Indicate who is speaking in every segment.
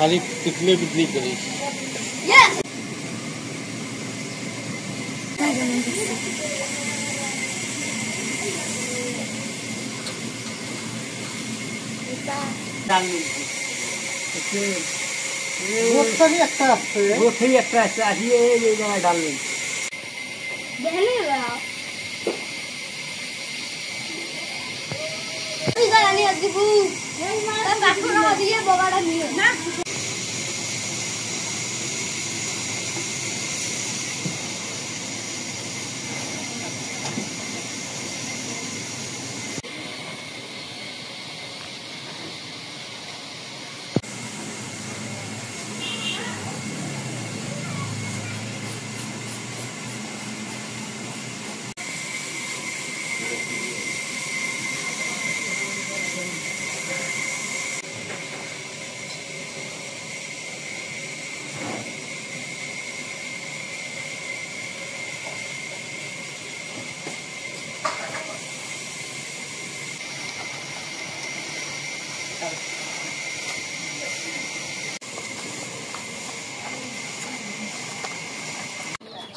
Speaker 1: खाली पिछले बिजली करी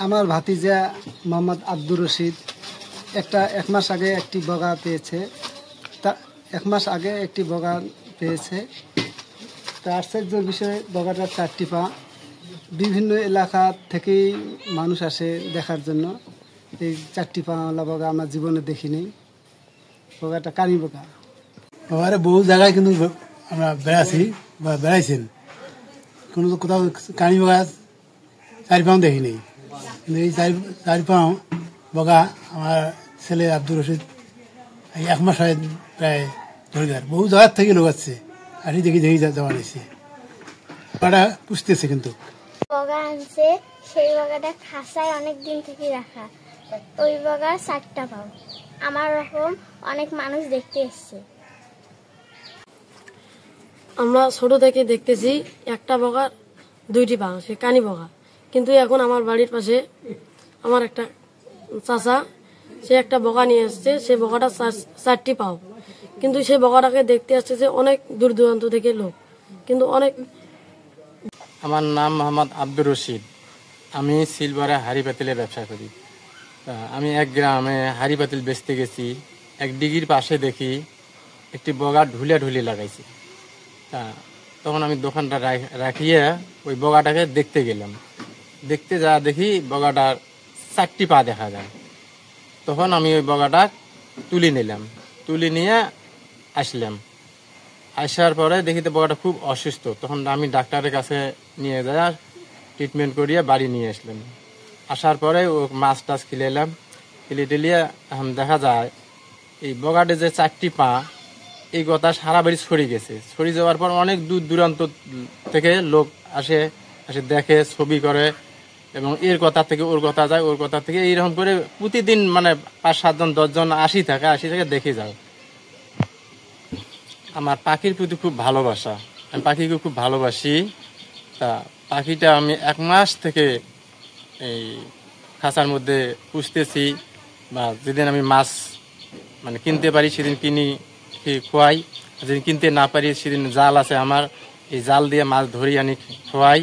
Speaker 2: আমার ভাতিজা মোহাম্মদ আব্দুর রশিদ এক মাস আগে একটি বগা পেয়েছে। তা এক মাস আগে একটি বগা পেয়েছে। তা আশ্চর্যের বিষয়ে বগাটার 4টি পা। বিভিন্ন এলাকা থেকেই মানুষ আসে দেখার জন্য। এই 4টি পাওয়ালা বগা আমরা জীবনে দেখিনি। বগাটা কানি বগা।
Speaker 3: আবার বহু জায়গায় কিন্তু আমরা বেড়াচ্ছি বা বেড়াইছেন, কোনো কোথাও কানি বগা 4 পাও দেখিনি। কিন্তু এই 4 পাও বগা আমার ছেলে আব্দুর রশিদ এই 1 মাস হয় প্রায় ধরিদার। বহু জায়গার থেকে লোক আসছে, আসি দেখি যাওয়া নিয়েছে। ওটা পুষতেছে কিন্তু
Speaker 4: বগা আনছে, সেই বগাটা খাঁচায় অনেক দিন থেকে রাখা। ওই বগার 4টা পাও। আমার রকম অনেক মানুষ দেখতে এসছে।
Speaker 5: আমরা ছোট থেকে দেখতেছি একটা বগার 2টি পা, সে কানি বগা। কিন্তু এখন আমার বাড়ির পাশে আমার একটা চাচা, সে একটা বগা নিয়ে আসছে। সে বগাটা 4টি পাও, কিন্তু সেই বগাটাকে দেখতে আসছে অনেক দূর দূরান্ত থেকে লোক। কিন্তু অনেক।
Speaker 1: আমার নাম মোহাম্মদ আব্দুর রশিদ। আমি সিলভারে হাড়ি পাতিলের ব্যবসা করি। আমি এক গ্রামে হাড়ি পাতিল বেচতে গেছি। এক ডিগির পাশে দেখি একটি বগা ঢুলে লাগাইছে। তখন আমি দোকানটা রাখিয়ে ওই বগাটাকে দেখতে গেলাম। দেখতে যা দেখি বগাটার 4টি পা দেখা যায়। তখন আমি ওই বগাটা তুলে নিলাম, তুলে নিয়ে আসলাম। আসার পরে দেখি তো বগাটা খুব অসুস্থ। তখন আমি ডাক্তারের কাছে নিয়ে যাই, ট্রিটমেন্ট করিয়ে বাড়ি নিয়ে আসলাম। আসার পরে ও মাছ টাছ খিলাইলাম, টেলিয়ে এখন দেখা যায় এই বগাটে যে 4টি পা, এই কথা সারা বাড়ি ছড়িয়ে গেছে। ছড়িয়ে যাওয়ার পর অনেক দূর দূরান্ত থেকে লোক আসে দেখে, ছবি করে, এবং এর কথা থেকে ওর কথা যায়, ওর কথা থেকে এইরকম করে প্রতিদিন মানে 5-7 জন 10 জন আসি থাকে দেখে যায়। আমার পাখির প্রতি খুব ভালোবাসা, আমি পাখিকে খুব ভালোবাসি। তা পাখিটা আমি 1 মাস থেকে এই খাঁচার মধ্যে পুষতেছি, বা যেদিন আমি মাছ মানে কিনতে পারি সেদিন কিনি খোয়াই, যেদিন কিনতে না পারি সেদিন জাল আছে আমার, এই জাল দিয়ে মাছ ধরি আনি খোয়াই।